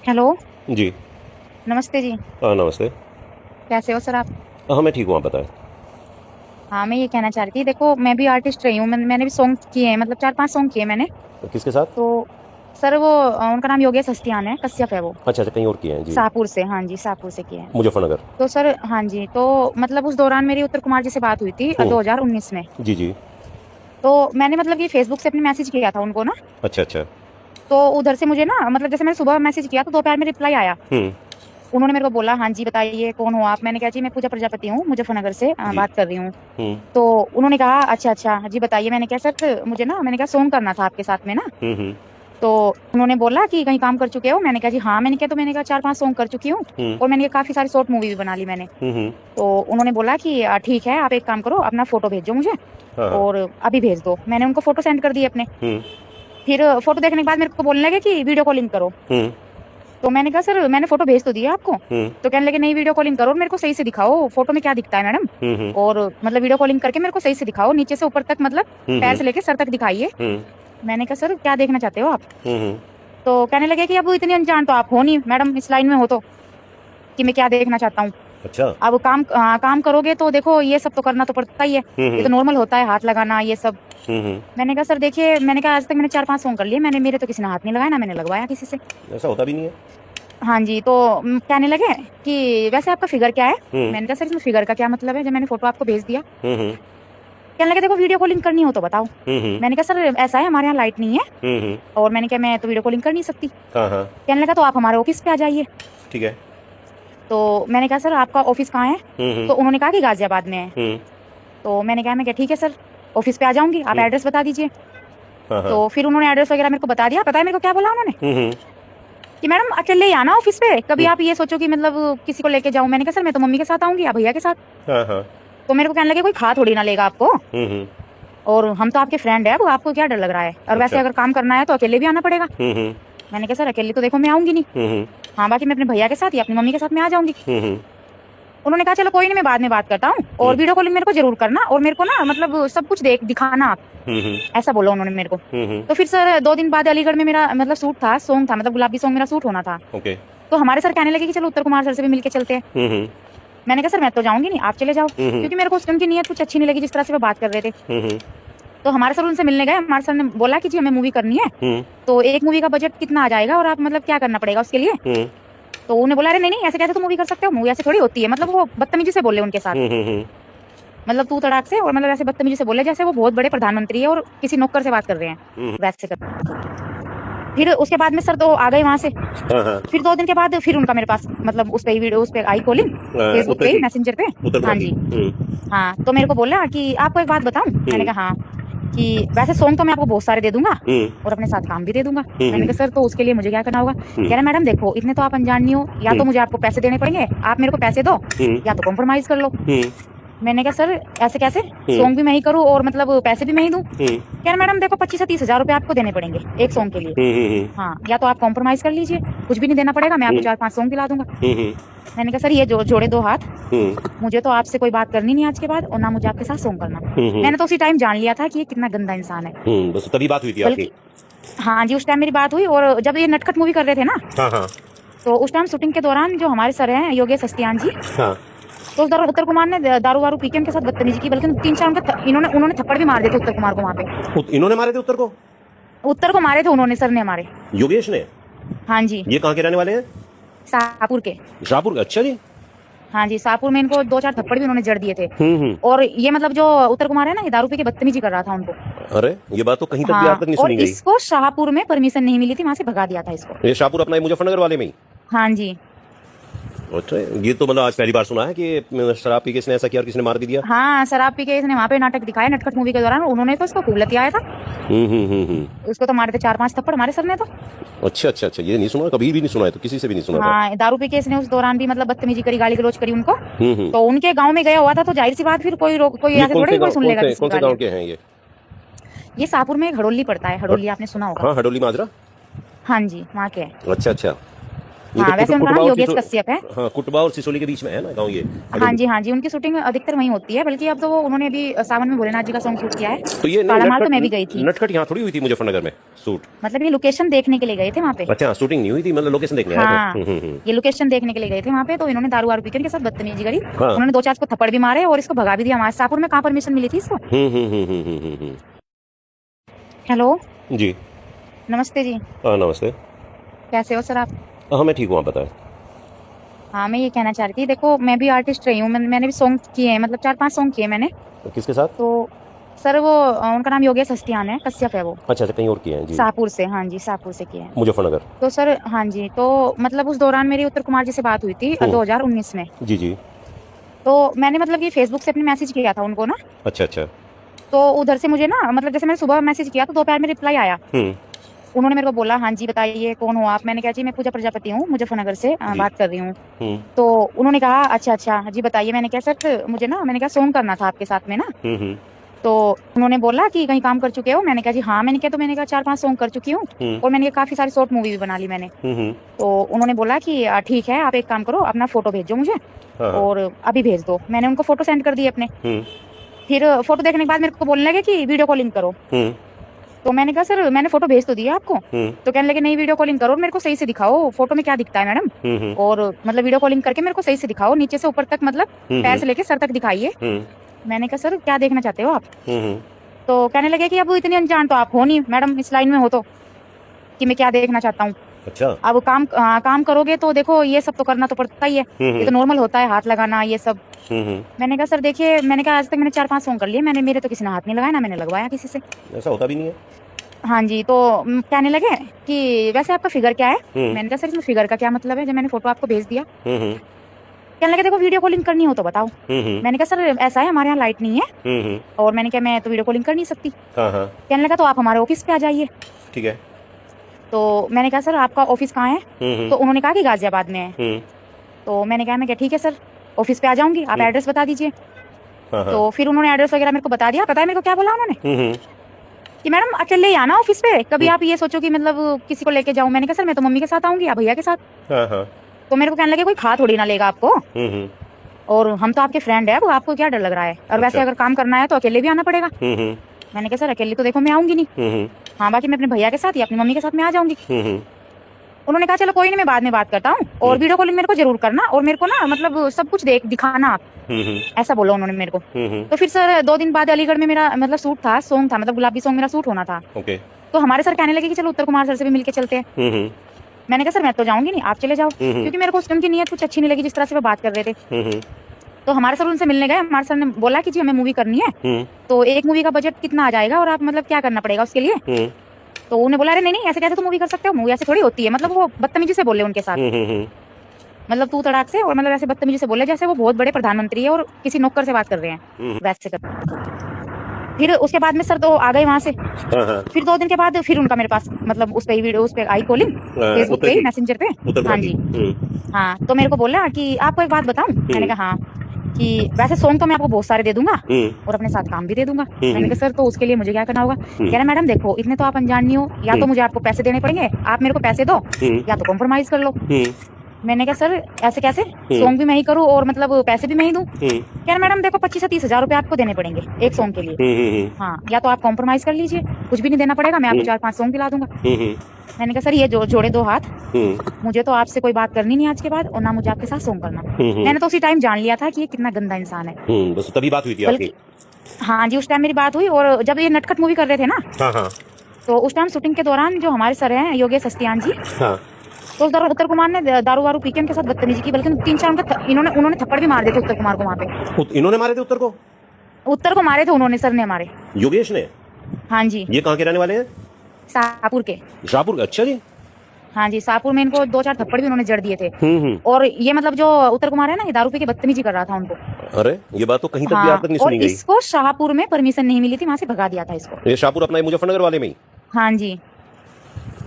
Hello. जी। नमस्ते जी। हाँ, नमस्ते। कैसे हो सर आप? हाँ, मैं ठीक हूँ, आप बताएँ? हाँ, मैं ये कहना चाह रही थी, देखो मैं भी आर्टिस्ट रही हूँ, मैंने भी सॉन्ग किए हैं, मतलब 4-5 सॉन्ग किए मैंने। किसके साथ? तो सर वो उनका नाम योगेश हस्तियान है, कश्यप है वो। अच्छा, अच्छा, कहीं और किए हैं, जी। शाहपुर से, हाँ जी, शाहपुर से किए हैं। मुज़फ़्फ़रनगर। तो सर हाँ जी, तो मतलब उस दौरान मेरी उत्तर कुमार जी से बात हुई थी हुँ। 2019 में। जी, जी। तो मैंने मतलब ये फेसबुक से अपने मैसेज किया था उनको ना। अच्छा, अच्छा। तो उधर से मुझे ना मतलब जैसे मैंने सुबह मैसेज किया तो दोपहर में रिप्लाई आया। हुँ। उन्होंने मेरे को बोला, हाँ जी बताइए कौन हो आप? मैंने कहा जी मैं पूजा प्रजापति हूँ, मुजफ्फरनगर से जी। बात कर रही हूँ। हुँ। तो उन्होंने कहा अच्छा अच्छा जी बताइए। मैंने कहा सर मुझे ना, मैंने कहा सॉन्ग करना था आपके साथ में ना। हुँ, हुँ। तो उन्होंने बोला कि कहीं काम कर चुके हो? मैंने कहा जी हाँ। मैंने कहा तो मैंने कहा 4-5 सॉन्ग कर चुकी हूँ। हुँ। और मैंने कहा काफी सारी शॉर्ट मूवी भी बना ली मैंने। हुँ, हुँ। तो उन्होंने बोला कि ठीक है आप एक काम करो, अपना फोटो भेजो मुझे हाँ, हाँ। और अभी भेज दो। मैंने उनको फोटो सेंड कर दिए अपने। हुँ। फिर फोटो देखने के बाद मेरे को बोलने लगे कि वीडियो कॉलिंग करो। हुँ। तो मैंने कहा सर मैंने फोटो भेज तो दिया आपको। हुँ। तो कहने लगे नहीं वीडियो कॉलिंग करो और मेरे को सही से दिखाओ फोटो में क्या दिखता है मैडम। हुँ, हुँ। और मतलब वीडियो कॉलिंग करके मेरे को सही से दिखाओ, नीचे से ऊपर तक, मतलब हुँ, पैर हुँ। से लेके सर तक दिखाइए। हुँ। मैंने कहा सर क्या देखना चाहते हो आप? हुँ, हुँ। तो कहने लगे कि अब इतनी अनजान तो आप हो नहीं मैडम इस लाइन में हो तो, कि मैं क्या देखना चाहता हूँ। अच्छा। अब काम करोगे तो देखो ये सब तो करना तो पड़ता ही है। हुँ, ये तो हुँ। नॉर्मल होता है हाथ लगाना ये सब। हुँ, हुँ। मैंने कहा सर देखिए, मैंने कहा आज तक मैंने 4-5 सॉन्ग कर लिए, मैंने मेरे तो किसी ने हाथ नहीं लगाया ना मैंने लगवाया किसी से। ऐसा होता भी नहीं है। हाँ जी। तो कहने लगे कि वैसे आपका फिगर क्या है? हुँ। मैंने कहा सर इसमें फिगर का क्या मतलब है जब मैंने फोटो आपको भेज दिया। हुँ, हुँ। कहने लगे देखो वीडियो कॉलिंग करनी हो तो बताओ। हुँ, हुँ। मैंने कहा सर ऐसा है हमारे यहाँ लाइट नहीं है हुँ, हुँ। और मैंने कहा मैं तो वीडियो कॉलिंग कर नहीं सकती। हाँ, हाँ। कहने लगा तो आप हमारे ऑफिस पे आ जाइए। ठीक है। तो मैंने कहा सर आपका ऑफिस कहाँ है? हुँ, हुँ। तो उन्होंने कहा कि गाजियाबाद में है। हुँ। तो मैं कहा ठीक है सर, ऑफिस पे आ जाऊंगी, आप हुँ। एड्रेस बता दीजिए। हाँ, हाँ। तो फिर उन्होंने एड्रेस वगैरह मेरे को बता दिया। पता है मेरे को क्या बोला उन्होंने? हुँ, हुँ। कि मैडम अकेले ही आना ऑफिस पे, कभी हुँ। आप ये सोचो कि मतलब किसी को लेके जाऊं। मैंने कहा सर मैं तो मम्मी के साथ आऊंगी या भैया के साथ। हाँ, हाँ। तो मेरे को कहने लगे कोई खा थोड़ी ना लेगा आपको, हुँ, हुँ। और हम तो आपके फ्रेंड है, अब आपको क्या डर लग रहा है? और वैसे अच्छा। अगर काम करना है तो अकेले भी आना पड़ेगा। हुँ, हुँ। मैंने कहा सर अकेले तो देखो मैं आऊंगी नहीं। हुँ, हुँ। हाँ बाकी मैं अपने भैया के साथ या अपनी मम्मी के साथ मैं आ जाऊंगी। हुँ, हुँ। उन्होंने कहा चलो कोई नहीं मैं बाद में बात करता हूँ, और हुँ। वीडियो कॉलिंग मेरे को जरूर करना, और मेरे को ना मतलब सब कुछ देख दिखाना आप। हुँ, हुँ। ऐसा बोला उन्होंने मेरे को। हुँ, हुँ। तो फिर सर 2 दिन बाद अलीगढ़ में मेरा मतलब शूट था, सॉन्ग था, मतलब गुलाबी सॉन्ग मेरा शूट होना था। ओके। तो हमारे सर कहने लगे कि चलो उत्तर कुमार सर से भी मिलके चलते हैं। हुँ, हुँ। मैंने कहा सर मैं तो जाऊंगी नहीं, आप चले जाओ, हुँ, हुँ। क्योंकि मेरे को उनकी नीयत कुछ अच्छी नहीं लगी जिस तरह से वो बात कर रहे थे। हुँ, हुँ। तो हमारे सर उनसे मिलने गए, हमारे सर ने बोला कि जी हमें मूवी करनी है, हुँ। तो एक मूवी का बजट कितना आ जाएगा और आप मतलब क्या करना पड़ेगा उसके लिए। हुँ। तो उन्होंने बोला अरे नहीं नहीं ऐसे कैसे तुम मूवी कर सकते हो, मूवी ऐसे थोड़ी होती है, मतलब वो बदतमीजी से बोले उनके साथ, हुँ, हुँ, हुँ। मतलब तू तड़ाक से, और मतलब ऐसे बदतमीजी से बोले जैसे वो बहुत बड़े प्रधानमंत्री है और किसी नौकर से बात कर रहे हैं हुँ। वैसे कर। फिर उसके बाद में सर तो आ गए वहां से। हाँ, हाँ। फिर 2 दिन के बाद फिर उनका मेरे पास मतलब उस पे ही वीडियो, उस पे आई कॉलिंग, फेसबुक उत्तर पे ही की, मैसेंजर पे। उत्तर हाँ प्रदेश जी। की। हुँ। हाँ तो मेरे को बोला कि आपको एक बात बताऊं। मैंने हुँ। कहा हाँ। कि वैसे सॉन्ग तो मैं आपको बहुत सारे दे दूंगा हुँ। और अपने साथ काम भी दे दूंगा। हुँ, मैंने हुँ। कहा सर तो उसके लिए मुझे क्या करना होगा? हुँ। कह रहा मैडम देखो इतने तो आप अनजान नहीं हो, या हुँ। तो मुझे आपको पैसे देने पड़ेंगे, आप मेरे को पैसे दो, हुँ। या तो कॉम्प्रोमाइज कर लो। हुँ। मैंने कहा सर ऐसे कैसे? हुँ। सॉन्ग भी मैं ही करूँ और मतलब पैसे भी मैं ही दूं? हुँ। कह रहा मैडम देखो 25 से 30 हजार रुपये आपको देने पड़ेंगे एक अच्छा। सॉन्ग के लिए। हुँ, हुँ, हुँ। हाँ या तो आप कॉम्प्रोमाइज कर लीजिए, कुछ भी नहीं देना पड़ेगा, मैं आपको हुँ। 4-5 सॉन्ग दिला दूंगा। हुँ, हुँ। मैंने कहा सर ये जोड़े दो हाथ, हुँ। मुझे तो आपसे कोई बात करनी नहीं आज के बाद, और ना मुझे आपके साथ सॉन्ग करना। हुँ, हुँ। मैंने तो उसी टाइम जान लिया था कि ये कितना गंदा इंसान है। हुँ, बस तभी बात हुई थी आपकी। बल्कि हाँ जी, उस टाइम मेरी बात हुई, और जब ये नटखट मूवी कर रहे थे ना, हाँ, हाँ। तो उस टाइम शूटिंग के दौरान जो हमारे सर हैं योगेश सस्तियान जी, हाँ। तो उस दौरान उत्तर कुमार ने दारू वारू पी के उनके साथ बदतमीजी की, बल्कि 3-4 इन्होंने उन्होंने थप्पड़ भी मार दिए थे उत्तर कुमार को वहां पे। इन्होंने मारे थे उत्तर को? उत्तर को मारे थे उन्होंने, सर ने हमारे। योगेश ने? हाँ जी। ये कहाँ के रहने वाले हैं? शाहपुर के। शाहपुर? अच्छा जी। हाँ जी, शाहपुर में इनको 2-4 थप्पड़ भी उन्होंने जड़ दिए थे। हुँ, हुँ। और ये मतलब जो उत्तर कुमार है ना, ये दारू पी के बदतमीजी कर रहा था उनको। अरे! ये बात तो कहीं तक भी आज हाँ, तक नहीं और सुनी गई। इसको शाहपुर में परमिशन नहीं मिली थी, वहां से भगा दिया था इसको। ये शाहपुर अपना ये मुज़फ्फरनगर वाले में ही? हाँ जी। अच्छा, ये तो मतलब आज पहली बार सुना है कि शराब पी के इसने ऐसा किया और किसी ने मार भी दिया। हाँ शराब पी के इसने वहां पे नाटक दिखाया नटखट मूवी के दौरान, उन्होंने तो इसको खूब लतियाया था। हुँ, हुँ, हुँ, हुँ। उसको तो मारे थे 4-5 थप्पड़ हमारे सर ने तो। अच्छा, अच्छा, अच्छा, ये नहीं सुना, कभी भी नहीं सुना है, तो किसी से भी नहीं सुना था। हाँ दारू पी के इसने उस दौरान भी मतलब बदतमीजी करी, गाली गलौज करी उनको। हुँ, हुँ। तो उनके गांव में गया हुआ था, तो जाहिर सी बात, फिर कोई ये ऐसे थोड़ा ही कोई सुन लेगा किसी कौन की से गाँव गालियां। के हैं ये? ये शाहपुर में एक हड़ोली पड़ता है, हड हड़ोली आपने सुना होगा। हाँ, हडोली माजरा? हाँ जी वहाँ के है। अच्छा, अच्छा। ये हाँ तो वैसे उनका कुटुबा नाम और योगेश सिसो कश्यप है। हाँ, कुटुबा और सिसोली के बीच में है ना गाँव ये। हाँ जी हाँ जी, उनकी शूटिंग अधिकतर वहीं होती है, बल्कि अब तो वो उन्होंने अभी सावन में भोलेनाथ जी का सॉन्ग शूट किया है। तो ये नहीं काला माल तो नटखट मैं भी गई थी, नटखट यहाँ थोड़ी हुई थी मुजफ्फरनगर में शूट। मतलब ये लोकेशन देखने के लिए गए थे वहाँ पे। अच्छा, शूटिंग नहीं हुई थी, मतलब लोकेशन देखने आए थे। हाँ, ये लोकेशन देखने के लिए गए थे वहाँ पे, तो इन्होंने दारू वारू पी के इनके साथ बदतमीजी करी। हाँ। उन्होंने 2-4 को थप्पड़ भी मारे और इसको भगा भी दिया वहां से। शाहपुर में कहाँ परमिशन मिली थी इसको। हेलो, जी। नमस्ते जी। हाँ, नमस्ते। कैसे हो सर आप? हाँ, मैं ठीक हूँ, आप बताएं। हाँ, मैं ये कहना चाह रही थी, देखो मैं भी आर्टिस्ट रही हूँ, मैंने भी सॉन्ग किए हैं, मतलब 4-5 सॉन्ग किए मैंने। किसके साथ? तो सर वो उनका नाम योगेश हस्तियान है, कश्यप है वो। अच्छा, कहीं और किए हैं जी। शाहपुर से, हाँ जी, शाहपुर से किए हैं। मुजफ्फरनगर। तो सर हाँ जी, तो मतलब उस दौरान मेरी उत्तर कुमार जी से बात हुई थी 2019 में। जी, जी। तो मैंने मतलब ये फेसबुक से अपने मैसेज किया था उनको ना। अच्छा, अच्छा। तो उधर से मुझे ना, मतलब जैसे मैंने सुबह मैसेज किया तो दोपहर में रिप्लाई आया। उन्होंने मेरे को बोला, हाँ जी बताइए कौन हो आप। मैंने कहा जी मैं पूजा प्रजापति हूँ, मुजफ्फरनगर से जी। बात कर रही हूँ। हुँ, तो उन्होंने कहा अच्छा अच्छा जी बताइए। मैंने कहा सर मुझे ना, मैंने कहा सॉन्ग करना था आपके साथ में ना। हुँ। तो उन्होंने बोला कि कहीं काम कर चुके हो। मैंने कहा जी हाँ। मैंने कहा तो मैंने कहा 4-5 सॉन्ग कर चुकी हूँ, और मैंने कहा काफी सारी शॉर्ट मूवी भी बना ली मैंने। हुँ। तो उन्होंने बोला कि ठीक है, आप एक काम करो, अपना फोटो भेजो मुझे हाँ, हाँ। और अभी भेज दो। मैंने उनको फोटो सेंड कर दिए अपने। हुँ, फिर फोटो देखने के बाद मेरे को बोलने लगे कि वीडियो कॉलिंग करो। हुँ, तो मैंने कहा सर मैंने फोटो भेज तो दिया आपको। हुँ, तो कहने लगे नहीं, वीडियो कॉलिंग करो और मेरे को सही से दिखाओ, फोटो में क्या दिखता है मैडम। हुँ, और मतलब वीडियो कॉलिंग करके मेरे को सही से दिखाओ, नीचे से ऊपर तक, मतलब पैर से लेके सर तक दिखाइए। हुँ, मैंने कहा सर क्या देखना चाहते हो आप। हुँ। तो कहने लगे कि अब इतनी अनजान तो आप हो नहीं मैडम, इस लाइन में हो तो, कि मैं क्या देखना चाहता हूँ। अच्छा। अब काम करोगे तो देखो ये सब तो करना तो पड़ता ही है। ये तो नॉर्मल होता है, हाथ लगाना ये सब। हुँ। मैंने कहा सर देखिए, मैंने कहा आज तक मैंने 4-5 सॉन्ग कर लिए, मेरे तो किसी ने हाथ नहीं लगाया, ना मैंने लगवाया किसी से। ऐसा होता भी नहीं है। हाँ जी, तो कहने लगे कि वैसे आपका फिगर क्या है। हुँ, मैंने कहा सर इसमें फिगर का क्या मतलब है, जब मैंने फोटो आपको भेज दिया। हुँ। कहने लगे देखो वीडियो कॉलिंग करनी हो तो बताओ। हुँ। मैंने कहा सर ऐसा है, हमारे यहाँ लाइट नहीं है, हुँ। और मैंने कहा मैं तो वीडियो कॉलिंग कर नहीं सकती। हाँ, हाँ। कहने लगा तो आप हमारे ऑफिस पे आ जाइए। ठीक है। तो मैंने कहा सर आपका ऑफिस कहाँ है। हुँ। तो उन्होंने कहा कि गाजियाबाद में है। तो मैंने कहा ठीक है सर, ऑफिस पे आ जाऊंगी, आप एड्रेस बता दीजिए। हाँ, हाँ। तो फिर उन्होंने एड्रेस वगैरह मेरे को बता दिया। पता है मेरे को क्या बोला उन्होंने, हुँ। कि मैडम अकेले ही आना ऑफिस पे, कभी आप ये सोचो कि मतलब किसी को लेके जाऊं। मैंने कहा सर मैं तो मम्मी के साथ आऊंगी या भैया के साथ। हाँ, हाँ। तो मेरे को कहने लगे कोई खा थोड़ी ना लेगा आपको, हुँ। और हम तो आपके फ्रेंड है, वो आपको क्या डर लग रहा है, और वैसे अच्छा। अगर काम करना है तो अकेले भी आना पड़ेगा। हुँ। मैंने कहा सर अकेले तो देखो मैं आऊंगी नहीं, हुँ। हाँ बाकी मैं अपने भैया के साथ या अपनी मम्मी के साथ मैं आ जाऊंगी। हुँ। उन्होंने कहा चलो कोई नहीं, मैं बाद में बात करता हूँ, और वीडियो कॉलिंग मेरे को जरूर करना, और मेरे को ना मतलब सब कुछ दिखाना आप, हुँ। ऐसा बोला उन्होंने मेरे को। हुँ। तो फिर सर 2 दिन बाद अलीगढ़ में मेरा मतलब शूट था, सॉन्ग था, मतलब गुलाबी सॉन्ग मेरा शूट होना था। ओके। तो हमारे सर कहने लगे कि चलो उत्तर कुमार सर से भी मिलके चलते हैं। हुँ। मैंने कहा सर मैं तो जाऊंगी नहीं, आप चले जाओ, क्योंकि मेरे को उनकी नीयत कुछ अच्छी नहीं लगी जिस तरह से वो बात कर रहे थे। हुँ। तो हमारे सर उनसे मिलने गए, हमारे सर ने बोला कि जी हमें मूवी करनी है, हुँ। तो एक मूवी का बजट कितना आ जाएगा और आप मतलब क्या करना पड़ेगा उसके लिए। हुँ। तो उन्होंने बोला अरे नहीं नहीं, ऐसे कैसे तुम मूवी कर सकते हो, मूवी ऐसे थोड़ी होती है। मतलब वो बदतमीजी से बोले उनके साथ, हुँ। मतलब तू तड़ाक से, और मतलब ऐसे बदतमीजी से बोले जैसे वो बहुत बड़े प्रधानमंत्री है और किसी नौकर से बात कर रहे हैं, वैसे कर। फिर उसके बाद में सर तो आ गए वहां से। हाँ, हाँ। फिर 2 दिन के बाद फिर उनका मेरे पास मतलब उस पे वीडियो, उस पे आई कॉलिंग, फेसबुक पे, मैसेंजर पे। उत्तर हाँ प्रदेश जी की। हाँ, तो मेरे को बोला कि आपको एक बात बताऊं। मैंने कहा हाँ, कि वैसे सॉन्ग तो मैं आपको बहुत सारे दे दूंगा और अपने साथ काम भी दे दूंगा। मैंने कहा सर तो उसके लिए मुझे क्या करना होगा। कह रहा मैडम देखो इतने तो आप अनजान नहीं हो, या तो मुझे आपको पैसे देने पड़ेंगे, आप मेरे को पैसे दो, या तो कॉम्प्रोमाइज कर लो। मैंने कहा सर ऐसे कैसे, सॉन्ग भी मैं ही करूँ और मतलब पैसे भी मैं ही दूं। कह रहा मैडम देखो 25 से 30 हजार रुपए आपको देने पड़ेंगे एक सॉन्ग के लिए। हाँ, या तो आप कॉम्प्रोमाइज कर लीजिए, कुछ भी नहीं देना पड़ेगा, मैं आपको 4-5 सॉन्ग दिला दूंगा। मैंने कहा सर ये जोड़े 2 हाथ, मुझे तो आपसे कोई बात करनी नहीं आज के बाद, और ना मुझे आपके साथ सॉन्ग करना। मैंने तो उसी टाइम जान लिया था कि ये कितना गंदा इंसान है। बस तभी बात हुई थी आपकी। हाँ जी, उस टाइम मेरी बात हुई, और जब ये नटखट मूवी कर रहे थे ना, हाँ, हाँ। तो उस टाइम शूटिंग के दौरान जो हमारे सर हैं योगेश हस्तियान जी, हाँ। तो उधर उत्तर कुमार ने दारू वारू पी के उनके साथ बदतमीजी की, बल्कि 3-4 उन्होंने थप्पड़ भी मार दिए थे उत्तर कुमार को वहाँ पे। इन्होंने मारे थे उत्तर को? उत्तर को मारे थे उन्होंने, सर ने हमारे। योगेश ने? हाँ जी, ये कहाँ के रहने वाले हैं? शाहपुर के। शाहपुर? अच्छा जी। हाँ जी, शाहपुर में इनको 2-4 थप्पड़ भी उन्होंने जड़ दिए थे। और ये मतलब जो उत्तर कुमार है ना, ये दारू पी के बदतमीजी कर रहा था उनको। अरे ये बात तो कहीं तक भी हाँ, आज तक नहीं और सुनी गई। इसको शाहपुर में परमिशन नहीं मिली थी, वहां से भगा दिया था इसको। ये शाहपुर अपना मुजफ्फरनगर वाले में ही? हाँ जी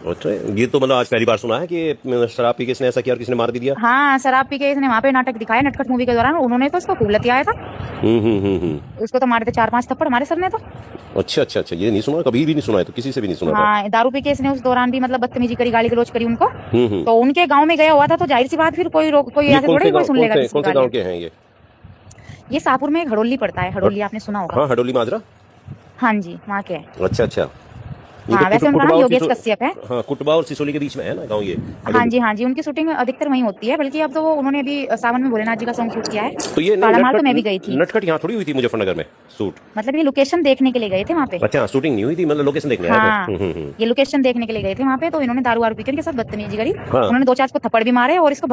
अच्छा, ये तो मतलब आज पहली बार सुना है कि शराब पी के इसने ऐसा किया और किसी ने मार भी दिया। हाँ, शराब पी के इसने वहां पे नाटक दिखाया नटखट मूवी के दौरान। उन्होंने तो इसको खूब लतियाया था। उसको तो मारे थे 4-5 थप्पड़ हमारे सर ने तो। अच्छा अच्छा अच्छा, ये नहीं सुना, कभी भी नहीं सुना है, तो किसी से भी नहीं सुना था। हाँ, दारू पी के इसने उस दौरान भी मतलब बदतमीजी करी, गाली गलौज करी उनको। हम्म। तो उनके गांव में गया हुआ था, तो जाहिर सी बात फिर कोई ये ऐसे थोड़ा ही कोई सुन लेगा किसी कौन की से गांव गालियां। के हैं ये? ये शाहपुर में हड़ोली पड़ता है, हड़ोली आपने सुना होगा। हाँ, हडोली माजरा। हाँ जी, वहाँ के हैं। अच्छा अच्छा, ये हाँ, तो वैसे उनका नाम योगेश कश्यप है। हाँ, कुटबा और सिसोली के बीच में है ना गाँव ये, हाँ हडोली। जी, हाँ जी, उनकी शूटिंग अधिकतर वहीं होती है, बल्कि अब तो उन्होंने अभी सावन में भोलेनाथ जी का सॉन्ग शूट किया है। तो ये नहीं, काला माल तो मैं भी गई थी। नटखट यहाँ थोड़ी हुई थी मुजफ्फरनगर में शूट? मतलब ये लोकेशन देखने के लिए गए थे वहाँ पे। अच्छा, शूटिंग नहीं हुई थी, मतलब लोकेशन देखने आए थे। हाँ, ये लोकेशन देखने के लिए गए थे वहाँ पे, तो इन्होंने दारू वारू पी के इनके साथ बदतमीजी करी। हाँ। उन्होंने 2-4 को थप्पड़ भी मारे और इसको